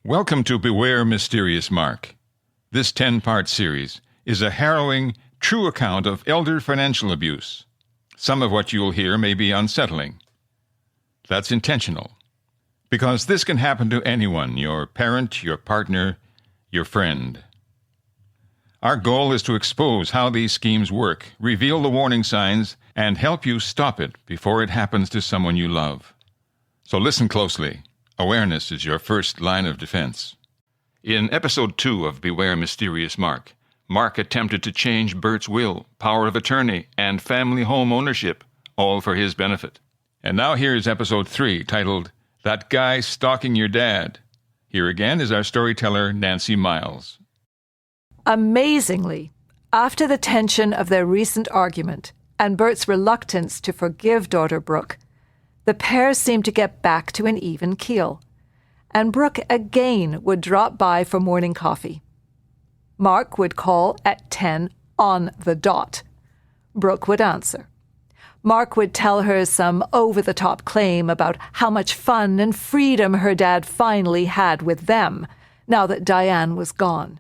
Welcome to Beware Mysterious Mark. This 10-part series is a harrowing, true account of elder financial abuse. Some of what you'll hear may be unsettling. That's intentional, because this can happen to anyone, your parent, your partner, your friend. Our goal is to expose how these schemes work, reveal the warning signs, and help you stop it before it happens to someone you love. So listen closely. Awareness is your first line of defense. In Episode 2 of Beware Mysterious Mark, Mark attempted to change Bert's will, power of attorney, and family home ownership, all for his benefit. And now here's Episode 3, titled, That Guy Stalking Your Dad. Here again is our storyteller, Nancy Miles. Amazingly, after the tension of their recent argument and Bert's reluctance to forgive daughter Brooke, the pair seemed to get back to an even keel, and Brooke again would drop by for morning coffee. Mark would call at 10 on the dot. Brooke would answer. Mark would tell her some over-the-top claim about how much fun and freedom her dad finally had with them, now that Diane was gone.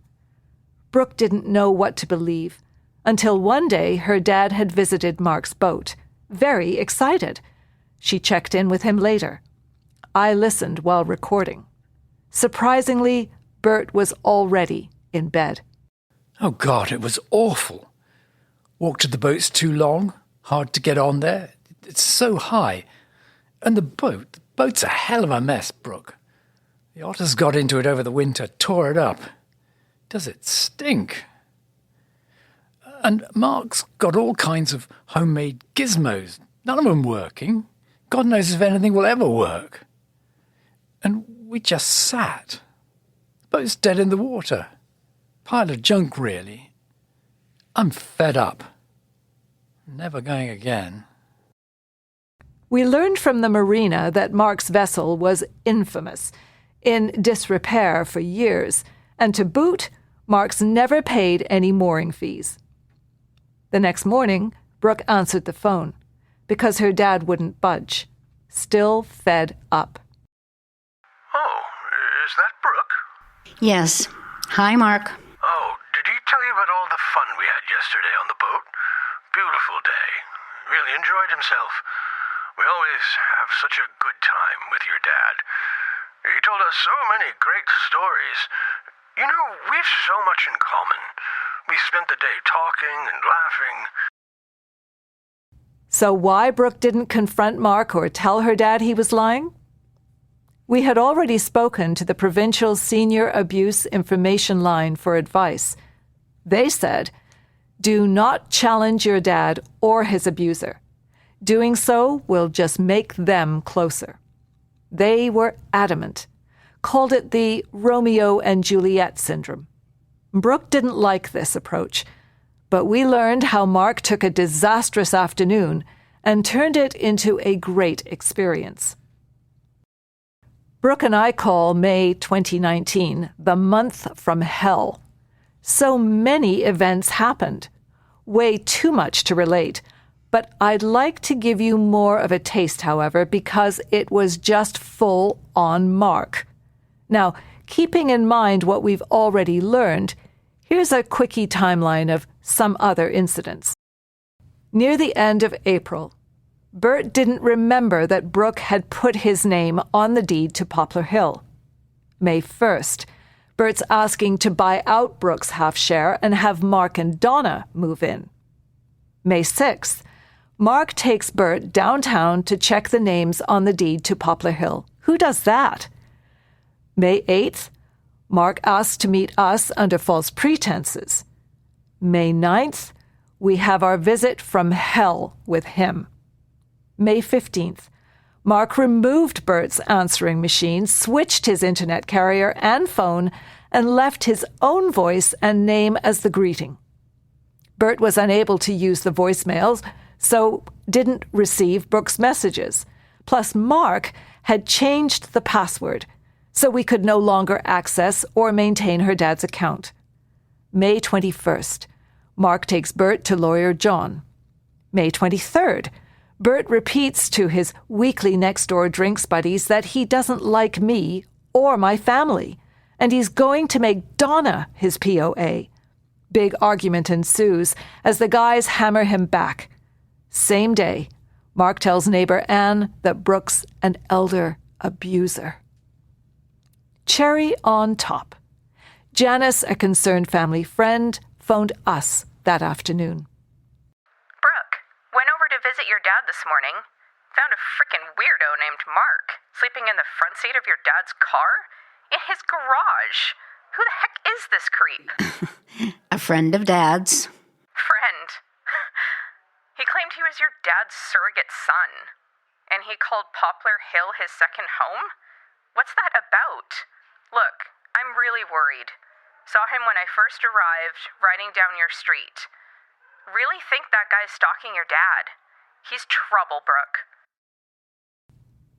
Brooke didn't know what to believe, until one day her dad had visited Mark's boat, very excited. She checked in with him later. I listened while recording. Surprisingly, Bert was already in bed. Oh, God, it was awful. Walked to the boat's too long, hard to get on there. It's so high. And the boat's a hell of a mess, Brooke. The otters got into it over the winter, tore it up. Does it stink? And Mark's got all kinds of homemade gizmos, none of them working. God knows if anything will ever work. And we just sat. The boat's dead in the water. Pile of junk, really. I'm fed up. Never going again. We learned from the marina that Mark's vessel was infamous, in disrepair for years, and to boot, Mark's never paid any mooring fees. The next morning, Brooke answered the phone, because her dad wouldn't budge, still fed up. Oh, is that Brooke? Yes. Hi, Mark. Oh, did he tell you about all the fun we had yesterday on the boat? Beautiful day. Really enjoyed himself. We always have such a good time with your dad. He told us so many great stories. You know, we've so much in common. We spent the day talking and laughing. So why Brooke didn't confront Mark or tell her dad he was lying? We had already spoken to the provincial Senior Abuse Information Line for advice. They said, do not challenge your dad or his abuser. Doing so will just make them closer. They were adamant, called it the Romeo and Juliet syndrome. Brooke didn't like this approach, but we learned how Mark took a disastrous afternoon and turned it into a great experience. Brooke and I call May 2019 the month from hell. So many events happened. Way too much to relate, but I'd like to give you more of a taste, however, because it was just full on Mark. Now, keeping in mind what we've already learned, here's a quickie timeline of some other incidents. Near the end of April, Bert didn't remember that Brooke had put his name on the deed to Poplar Hill. May 1st, Bert's asking to buy out Brooke's half share and have Mark and Donna move in. May 6th, Mark takes Bert downtown to check the names on the deed to Poplar Hill. Who does that? May 8th, Mark asks to meet us under false pretenses. May 9th, we have our visit from hell with him. May 15th, Mark removed Bert's answering machine, switched his internet carrier and phone, and left his own voice and name as the greeting. Bert was unable to use the voicemails, so didn't receive Brooke's messages. Plus, Mark had changed the password, so we could no longer access or maintain her dad's account. May 21st, Mark takes Bert to lawyer John. May 23rd, Bert repeats to his weekly next-door drinks buddies that he doesn't like me or my family, and he's going to make Donna his POA. Big argument ensues as the guys hammer him back. Same day, Mark tells neighbor Anne that Brooke's an elder abuser. Cherry on top. Janice, a concerned family friend, phoned us that afternoon. Brooke, went over to visit your dad this morning. Found a frickin' weirdo named Mark sleeping in the front seat of your dad's car? In his garage. Who the heck is this creep? A friend of Dad's. Friend. He claimed he was your dad's surrogate son. And he called Poplar Hill his second home? What's that about? Look, I'm really worried. Saw him when I first arrived, riding down your street. Really think that guy's stalking your dad. He's trouble, Brooke.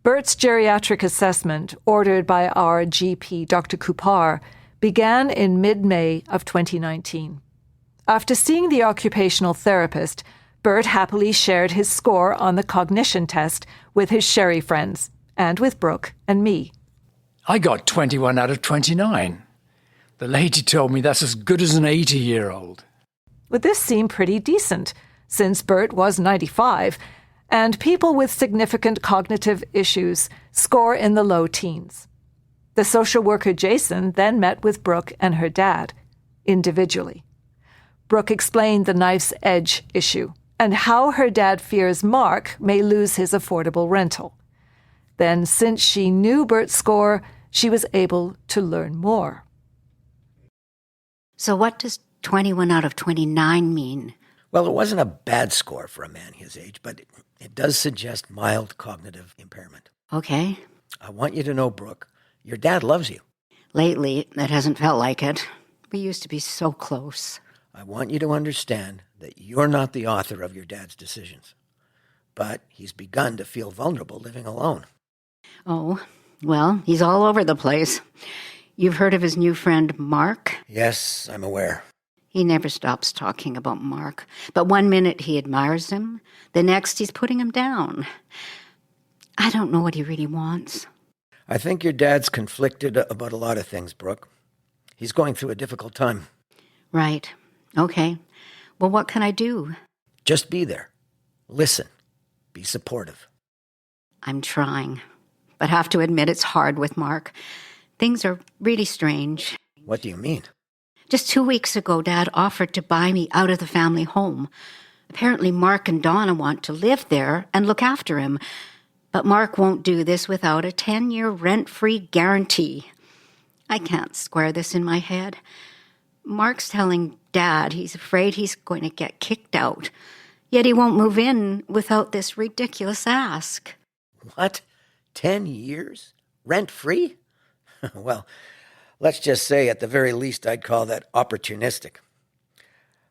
Bert's geriatric assessment, ordered by our GP, Dr. Kupar, began in mid-May of 2019. After seeing the occupational therapist, Bert happily shared his score on the cognition test with his Sherry friends and with Brooke and me. I got 21 out of 29. The lady told me that's as good as an 80-year-old. Would this seem pretty decent, since Bert was 95, and people with significant cognitive issues score in the low teens. The social worker Jason then met with Brooke and her dad, individually. Brooke explained the knife's edge issue and how her dad fears Mark may lose his affordable rental. Then, since she knew Bert's score, she was able to learn more. So what does 21 out of 29 mean? Well, it wasn't a bad score for a man his age, but it does suggest mild cognitive impairment. Okay. I want you to know, Brooke, your dad loves you. Lately, it hasn't felt like it. We used to be so close. I want you to understand that you're not the author of your dad's decisions. But he's begun to feel vulnerable living alone. Oh, well, he's all over the place. You've heard of his new friend, Mark? Yes, I'm aware. He never stops talking about Mark. But one minute he admires him, the next he's putting him down. I don't know what he really wants. I think your dad's conflicted about a lot of things, Brooke. He's going through a difficult time. Right. Okay. Well, what can I do? Just be there. Listen. Be supportive. I'm trying. But have to admit it's hard with Mark. Things are really strange. What do you mean? Just 2 weeks ago, Dad offered to buy me out of the family home. Apparently, Mark and Donna want to live there and look after him. But Mark won't do this without a 10-year rent-free guarantee. I can't square this in my head. Mark's telling Dad he's afraid he's going to get kicked out. Yet he won't move in without this ridiculous ask. What? 10 years? Rent-free? Well, let's just say at the very least I'd call that opportunistic.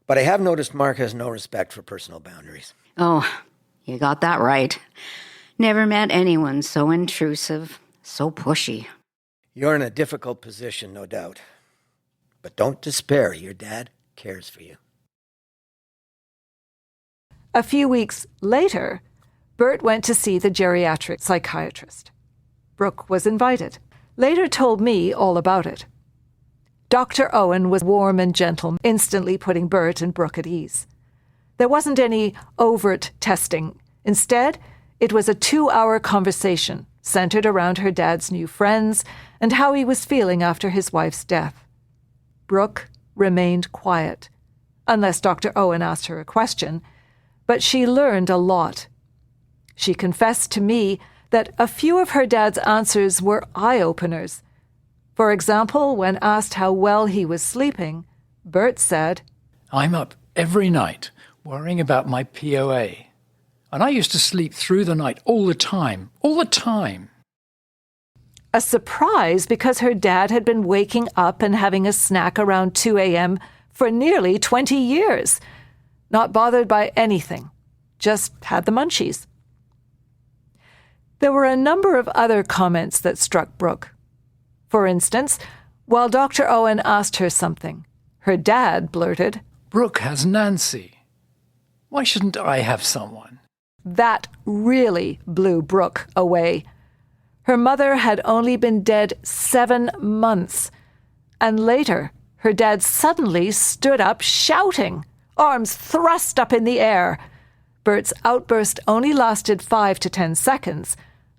But I have noticed Mark has no respect for personal boundaries. Oh, you got that right. Never met anyone so intrusive, so pushy. You're in a difficult position, no doubt. But don't despair. Your dad cares for you. A few weeks later, Bert went to see the geriatric psychiatrist. Brooke was invited. Later told me all about it. Dr. Owen was warm and gentle, instantly putting Bert and Brooke at ease. There wasn't any overt testing. Instead, it was a 2-hour conversation centered around her dad's new friends and how he was feeling after his wife's death. Brooke remained quiet, unless Dr. Owen asked her a question, but she learned a lot. She confessed to me that a few of her dad's answers were eye-openers. For example, when asked how well he was sleeping, Bert said, I'm up every night worrying about my POA. And I used to sleep through the night all the time. A surprise because her dad had been waking up and having a snack around 2 a.m. for nearly 20 years. Not bothered by anything. Just had the munchies. There were a number of other comments that struck Brooke. For instance, while Dr. Owen asked her something, her dad blurted, Brooke has Nancy. Why shouldn't I have someone? That really blew Brooke away. Her mother had only been dead 7 months, And later, her dad suddenly stood up shouting, arms thrust up in the air. Bert's outburst only lasted 5 to 10 seconds,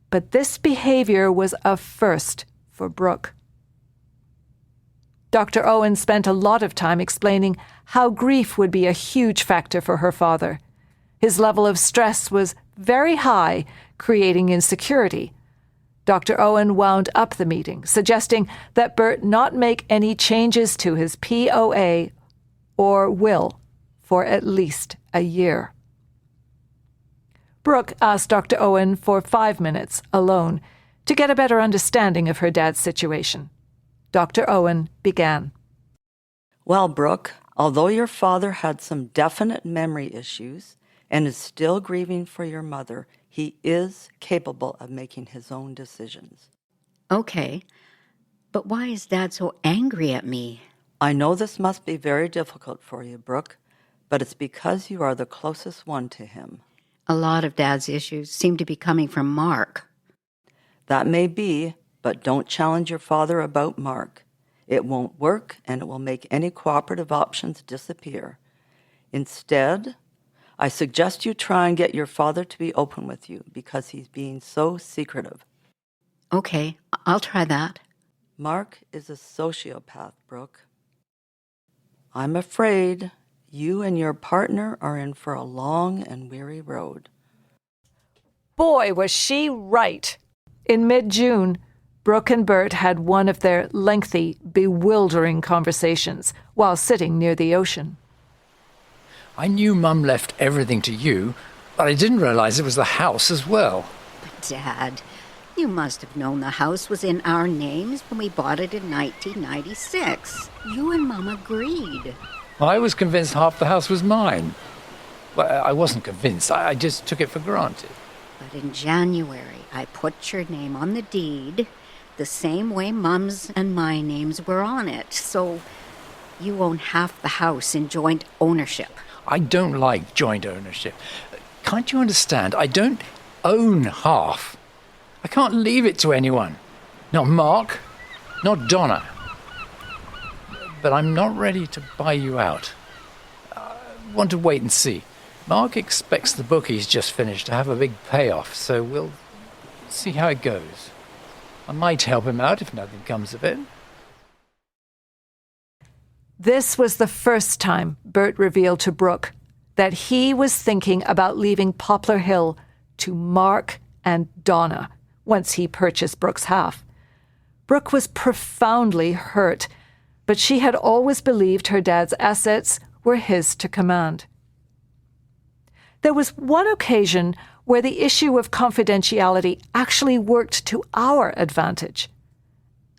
but this behavior was a first for Brooke. Dr. Owen spent a lot of time explaining how grief would be a huge factor for her father. His level of stress was very high, creating insecurity. Dr. Owen wound up the meeting, suggesting that Bert not make any changes to his POA or will for at least a year. Brooke asked Dr. Owen for 5 minutes alone to get a better understanding of her dad's situation. Dr. Owen began. Well, Brooke, although your father had some definite memory issues and is still grieving for your mother, he is capable of making his own decisions. Okay, but why is Dad so angry at me? I know this must be very difficult for you, Brooke, but it's because you are the closest one to him. A lot of Dad's issues seem to be coming from Mark. That may be, but don't challenge your father about Mark. It won't work, and it will make any cooperative options disappear. Instead, I suggest you try and get your father to be open with you because he's being so secretive. Okay, I'll try that. Mark is a sociopath, Brooke. I'm afraid you and your partner are in for a long and weary road. Boy, was she right. In mid-June, Brooke and Bert had one of their lengthy, bewildering conversations while sitting near the ocean. I knew Mum left everything to you, but I didn't realize it was the house as well. But Dad, you must have known the house was in our names when we bought it in 1996. You and Mum agreed. I was convinced half the house was mine. Well, I wasn't convinced. I just took it for granted. But in January, I put your name on the deed the same way Mum's and my names were on it. So you own half the house in joint ownership. I don't like joint ownership. Can't you understand? I don't own half. I can't leave it to anyone. Not Mark, not Donna. But I'm not ready to buy you out. I want to wait and see. Mark expects the book he's just finished to have a big payoff, so we'll see how it goes. I might help him out if nothing comes of it. This was the first time Bert revealed to Brooke that he was thinking about leaving Poplar Hill to Mark and Donna once he purchased Brooke's half. Brooke was profoundly hurt, but she had always believed her dad's assets were his to command. There was one occasion where the issue of confidentiality actually worked to our advantage.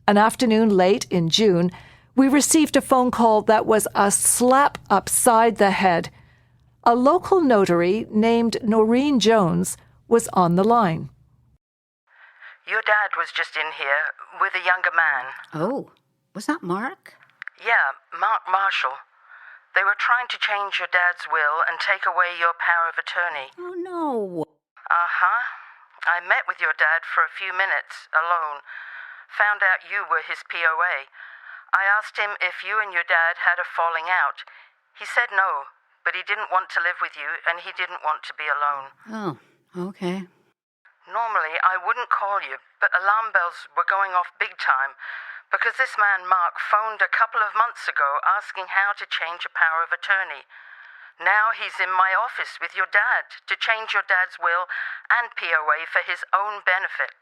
An afternoon late in June, we received a phone call that was a slap upside the head. A local notary named Noreen Jones was on the line. Your dad was just in here with a younger man. Oh, was that Mark? Yeah, Mark Marshall. They were trying to change your dad's will and take away your power of attorney. Oh, no. Uh-huh. I met with your dad for a few minutes, alone. Found out you were his POA. I asked him if you and your dad had a falling out. He said no, but he didn't want to live with you and he didn't want to be alone. Oh, okay. Normally, I wouldn't call you, but alarm bells were going off big time because this man, Mark, phoned a couple of months ago asking how to change a power of attorney. Now he's in my office with your dad to change your dad's will and POA for his own benefit.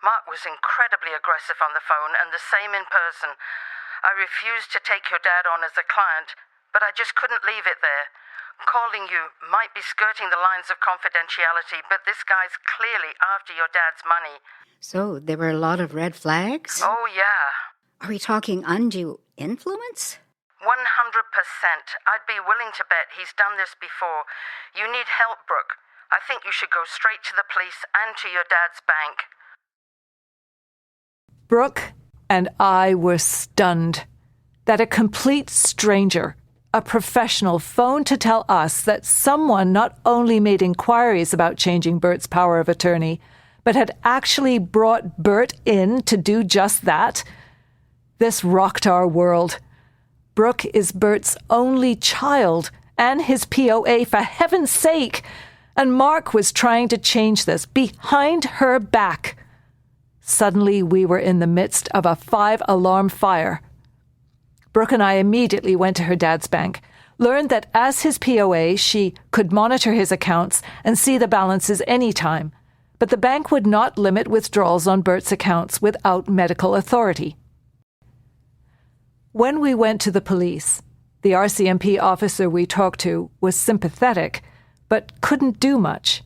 Mark was incredibly aggressive on the phone and the same in person. I refused to take your dad on as a client, but I just couldn't leave it there. Calling you might be skirting the lines of confidentiality, but this guy's clearly after your dad's money. So there were a lot of red flags? Oh, yeah. Are we talking undue influence? 100%. I'd be willing to bet he's done this before. You need help, Brooke. I think you should go straight to the police and to your dad's bank. Brooke and I were stunned that a complete stranger, a professional, phoned to tell us that someone not only made inquiries about changing Bert's power of attorney, but had actually brought Bert in to do just that. This rocked our world. Brooke is Bert's only child and his POA, for heaven's sake, and Mark was trying to change this behind her back. Suddenly, we were in the midst of a 5-alarm fire. Brooke and I immediately went to her dad's bank, learned that as his POA, she could monitor his accounts and see the balances anytime, but the bank would not limit withdrawals on Bert's accounts without medical authority. When we went to the police, the RCMP officer we talked to was sympathetic, but couldn't do much.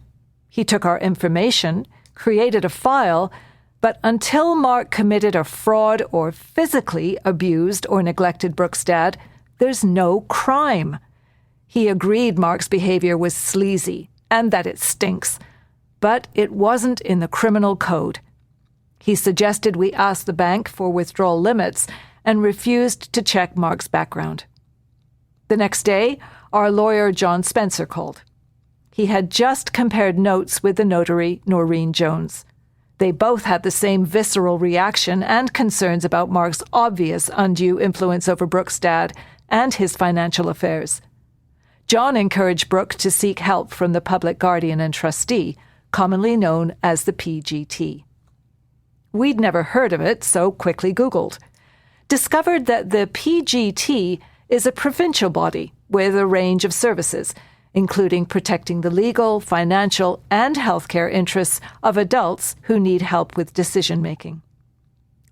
He took our information, created a file, but until Mark committed a fraud or physically abused or neglected Brooke's dad, there's no crime. He agreed Mark's behavior was sleazy and that it stinks, but it wasn't in the criminal code. He suggested we ask the bank for withdrawal limits and refused to check Mark's background. The next day, our lawyer John Spencer called. He had just compared notes with the notary Noreen Jones. They both had the same visceral reaction and concerns about Mark's obvious undue influence over Brooke's dad and his financial affairs. John encouraged Brooke to seek help from the public guardian and trustee, commonly known as the PGT. We'd never heard of it, so quickly Googled. Discovered that the PGT is a provincial body with a range of services, including protecting the legal, financial, and healthcare interests of adults who need help with decision-making.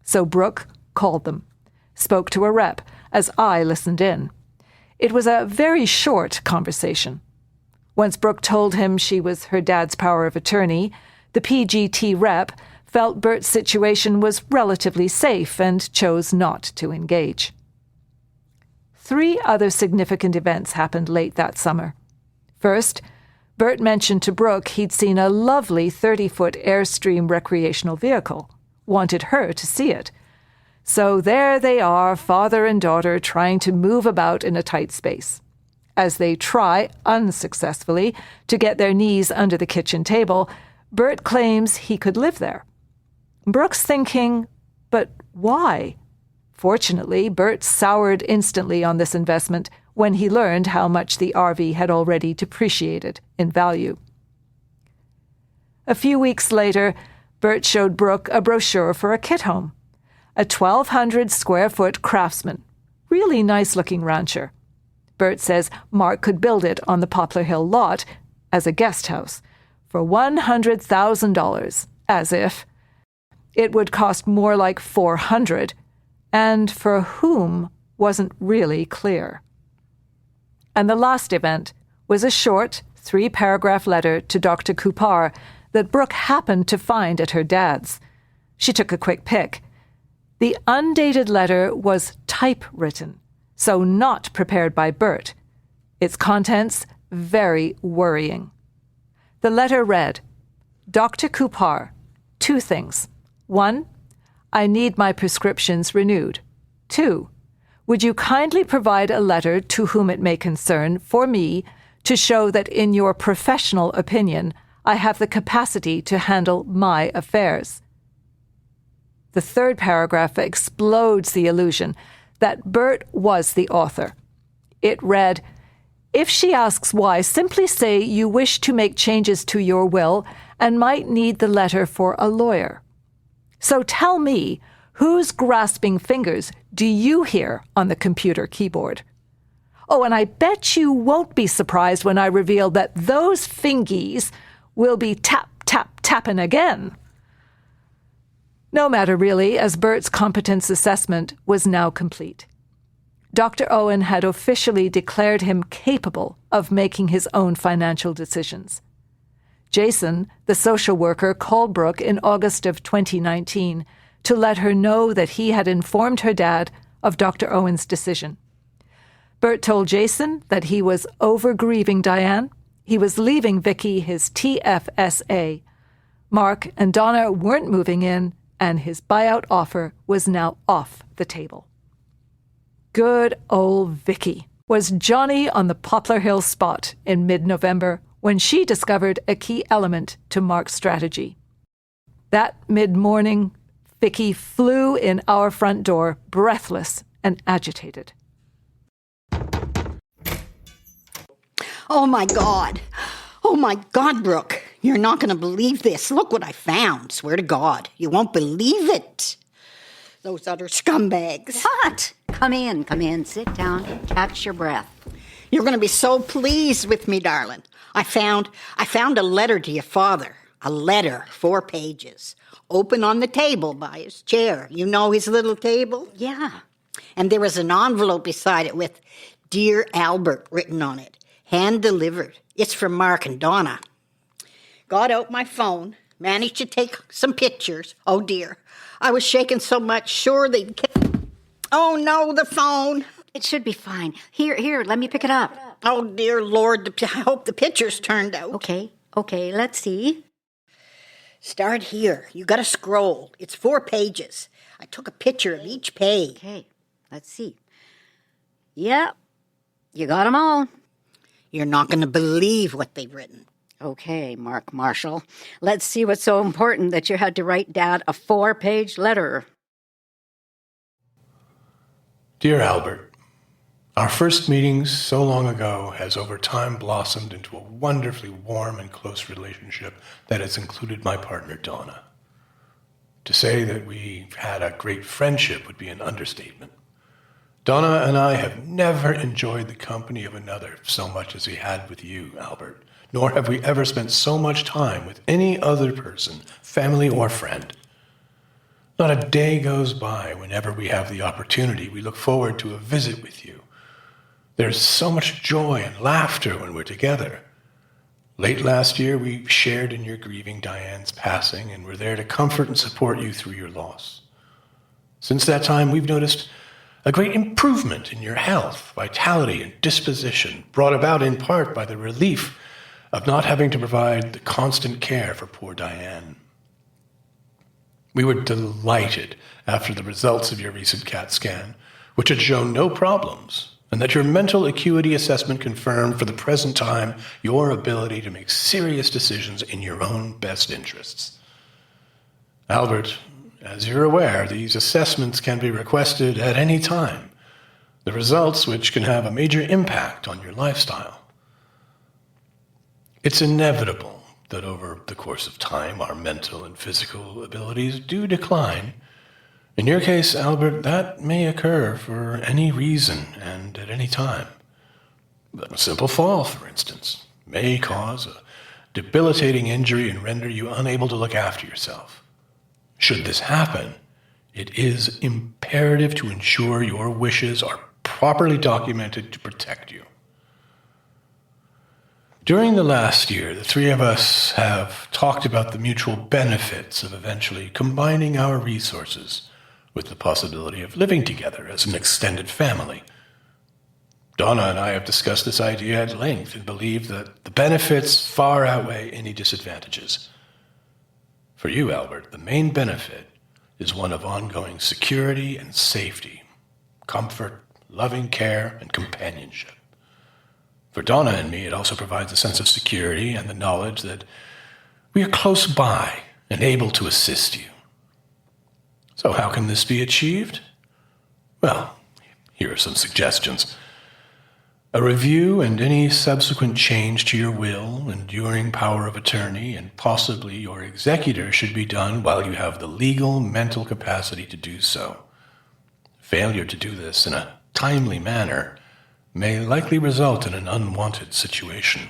So Brooke called them, spoke to a rep as I listened in. It was a very short conversation. Once Brooke told him she was her dad's power of attorney, the PGT rep felt Bert's situation was relatively safe and chose not to engage. 3 other significant events happened late that summer. First, Bert mentioned to Brooke he'd seen a lovely 30-foot Airstream recreational vehicle, wanted her to see it. So there they are, father and daughter, trying to move about in a tight space. As they try, unsuccessfully, to get their knees under the kitchen table, Bert claims he could live there. Brooke's thinking, but why? Fortunately, Bert soured instantly on this investment when he learned how much the RV had already depreciated in value. A few weeks later, Bert showed Brooke a brochure for a kit home, a 1,200-square-foot Craftsman, really nice-looking rancher. Bert says Mark could build it on the Poplar Hill lot as a guest house for $100,000, as if. It would cost more like $400,000, and for whom wasn't really clear. And the last event was a short 3-paragraph letter to Dr. Kupar that Brooke happened to find at her dad's. She took a quick pic. The undated letter was typewritten, so not prepared by Bert. Its contents very worrying. The letter read, Dr. Kupar, 2 things. 1, I need my prescriptions renewed. 2, would you kindly provide a letter to whom it may concern for me to show that in your professional opinion I have the capacity to handle my affairs? The 3rd paragraph explodes the illusion that Bert was the author. It read, if she asks why, simply say you wish to make changes to your will and might need the letter for a lawyer. So tell me, whose grasping fingers do you hear on the computer keyboard? Oh, and I bet you won't be surprised when I reveal that those fingies will be tap, tap, tapping again. No matter really, as Bert's competence assessment was now complete. Dr. Owen had officially declared him capable of making his own financial decisions. Jason, the social worker, called Brooke in August of 2019 to let her know that he had informed her dad of Dr. Owen's decision. Bert told Jason that he was over-grieving Diane, he was leaving Vicky his TFSA. Mark and Donna weren't moving in, and his buyout offer was now off the table. Good old Vicky was Johnny on the Poplar Hill spot in mid-November when she discovered a key element to Mark's strategy. That mid-morning, Vicky flew in our front door, breathless and agitated. Oh, my God. Oh, my God, Brooke. You're not going to believe this. Look what I found. Swear to God. You won't believe it. Those other scumbags. What? Come in. Sit down and catch your breath. You're going to be so pleased with me, darling. I found a letter to your father. A letter, 4 pages. Open on the table by his chair. You know his little table? Yeah. And there was an envelope beside it with Dear Albert written on it. Hand-delivered. It's from Mark and Donna. Got out my phone, managed to take some pictures. Oh, dear. I was shaking so much, sure they'd... Oh, no, the phone. It should be fine. Here, let me pick it up. Oh, dear Lord, I hope the pictures turned out. Okay, let's see. Start here. You gotta scroll. It's 4 pages. I took a picture of each page. Okay, let's see. Yep, you got them all. You're not gonna believe what they've written. Okay, Mark Marshall. Let's see what's so important that you had to write Dad a 4-page letter. Dear Albert, our first meeting so long ago has over time blossomed into a wonderfully warm and close relationship that has included my partner, Donna. To say that we've had a great friendship would be an understatement. Donna and I have never enjoyed the company of another so much as we had with you, Albert, nor have we ever spent so much time with any other person, family or friend. Not a day goes by whenever we have the opportunity we look forward to a visit with you. There's so much joy and laughter when we're together. Late last year, we shared in your grieving Diane's passing and were there to comfort and support you through your loss. Since that time, we've noticed a great improvement in your health, vitality, and disposition, brought about in part by the relief of not having to provide the constant care for poor Diane. We were delighted after the results of your recent CAT scan, which had shown no problems, and that your mental acuity assessment confirmed for the present time your ability to make serious decisions in your own best interests. Albert, as you're aware, these assessments can be requested at any time, the results which can have a major impact on your lifestyle. It's inevitable that over the course of time our mental and physical abilities do decline. In your case, Albert, that may occur for any reason and at any time. A simple fall, for instance, may cause a debilitating injury and render you unable to look after yourself. Should this happen, it is imperative to ensure your wishes are properly documented to protect you. During the last year, the three of us have talked about the mutual benefits of eventually combining our resources with the possibility of living together as an extended family. Donna and I have discussed this idea at length and believe that the benefits far outweigh any disadvantages. For you, Albert, the main benefit is one of ongoing security and safety, comfort, loving care, and companionship. For Donna and me, it also provides a sense of security and the knowledge that we are close by and able to assist you. So how can this be achieved? Well, here are some suggestions. A review and any subsequent change to your will, enduring power of attorney, and possibly your executor should be done while you have the legal mental capacity to do so. Failure to do this in a timely manner may likely result in an unwanted situation.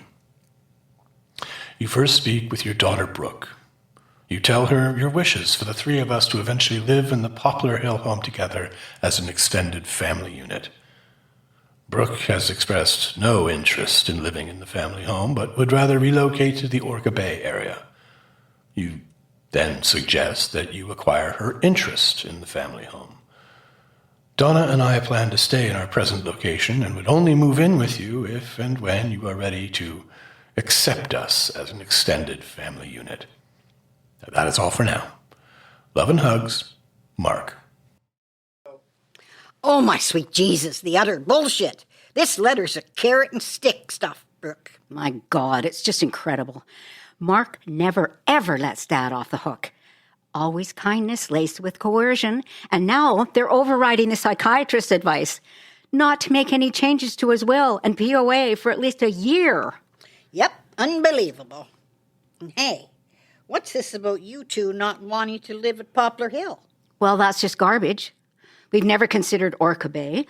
You first speak with your daughter, Brooke. You tell her your wishes for the three of us to eventually live in the Poplar Hill home together as an extended family unit. Brooke has expressed no interest in living in the family home, but would rather relocate to the Orca Bay area. You then suggest that you acquire her interest in the family home. Donna and I plan to stay in our present location and would only move in with you if and when you are ready to accept us as an extended family unit. That is all for now. Love and hugs, Mark. Oh, my sweet Jesus, the utter bullshit. This letter's a carrot and stick stuff, Brooke. My God, it's just incredible. Mark never, ever lets Dad off the hook. Always kindness laced with coercion. And now they're overriding the psychiatrist's advice not to make any changes to his will and POA for at least a year. Yep, unbelievable. And hey, what's this about you two not wanting to live at Poplar Hill? Well, that's just garbage. We've never considered Orca Bay.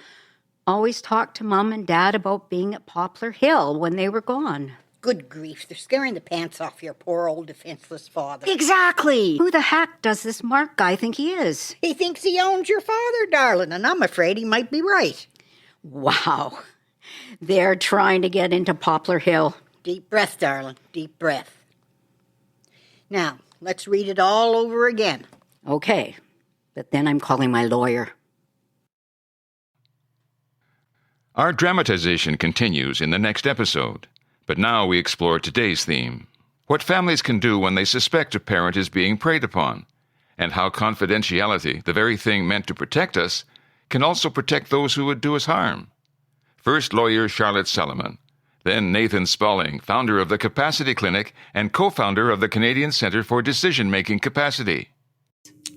Always talked to Mom and Dad about being at Poplar Hill when they were gone. Good grief, they're scaring the pants off your poor old defenseless father. Exactly! Who the heck does this Mark guy think he is? He thinks he owns your father, darling, and I'm afraid he might be right. Wow. They're trying to get into Poplar Hill. Deep breath, darling, deep breath. Now, let's read it all over again. Okay, but then I'm calling my lawyer. Our dramatization continues in the next episode, but now we explore today's theme: what families can do when they suspect a parent is being preyed upon, and how confidentiality, the very thing meant to protect us, can also protect those who would do us harm. First, lawyer Charlotte Salomon, then Nathan Spaling, founder of the Capacity Clinic and co-founder of the Canadian Centre for Decision-Making Capacity.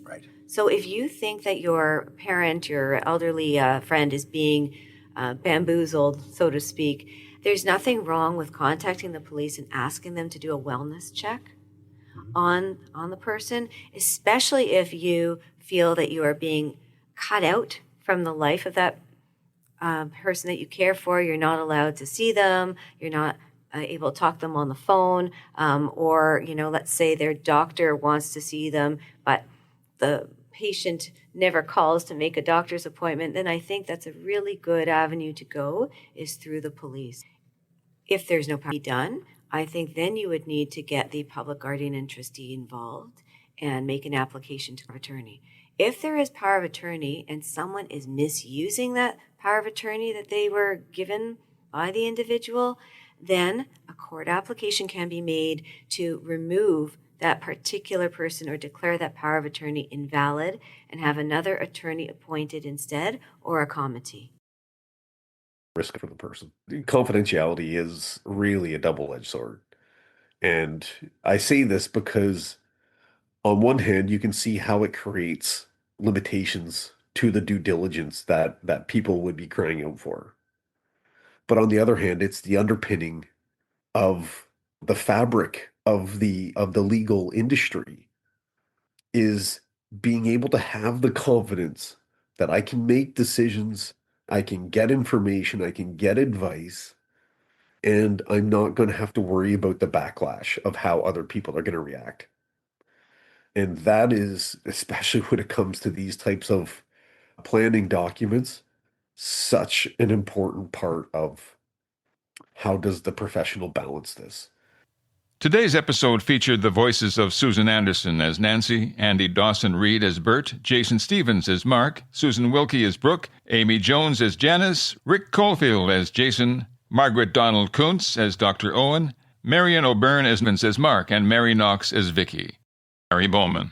Right. So if you think that your parent, your elderly friend is being bamboozled, so to speak, there's nothing wrong with contacting the police and asking them to do a wellness check on the person, especially if you feel that you are being cut out from the life of that person that you care for. You're not allowed to see them. You're not able to talk to them on the phone. Or, let's say their doctor wants to see them, but the patient never calls to make a doctor's appointment. Then I think that's a really good avenue to go, is through the police. If there's no power to be done, I think then you would need to get the public guardian and trustee involved and make an application to power of attorney. If there is power of attorney and someone is misusing that power of attorney that they were given by the individual, then a court application can be made to remove that particular person or declare that power of attorney invalid and have another attorney appointed instead, or a committee. Risk for the person. Confidentiality is really a double-edged sword. And I say this because on one hand, you can see how it creates limitations to the due diligence that people would be crying out for. But on the other hand, it's the underpinning of the fabric of the legal industry, is being able to have the confidence that I can make decisions, I can get information, I can get advice, and I'm not going to have to worry about the backlash of how other people are going to react. And that is, especially when it comes to these types of planning documents, such an important part of how does the professional balance this. Today's episode featured the voices of Susan Anderson as Nancy, Andy Dawson-Reed as Bert, Jason Stevens as Mark, Susan Wilkie as Brooke, Amy Jones as Janice, Rick Caulfield as Jason, Margaret Donald Kuntz as Dr. Owen, Marion O'Byrne as Mark, and Mary Knox as Vicky. Barry Bowman.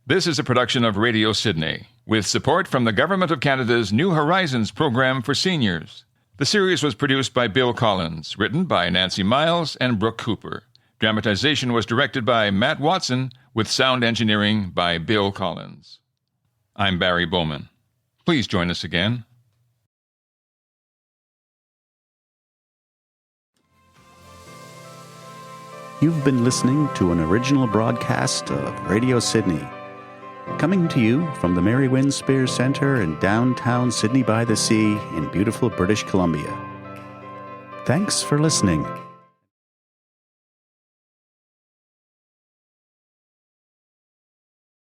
This is a production of Radio Sydney, with support from the Government of Canada's New Horizons program for seniors. The series was produced by Bill Collins, written by Nancy Miles and Brooke Cooper. Dramatization was directed by Matt Watson, with sound engineering by Bill Collins. I'm Barry Bowman. Please join us again. You've been listening to an original broadcast of Radio Sydney, coming to you from the Mary Wynne Spear Centre in downtown Sydney by the Sea in beautiful British Columbia. Thanks for listening.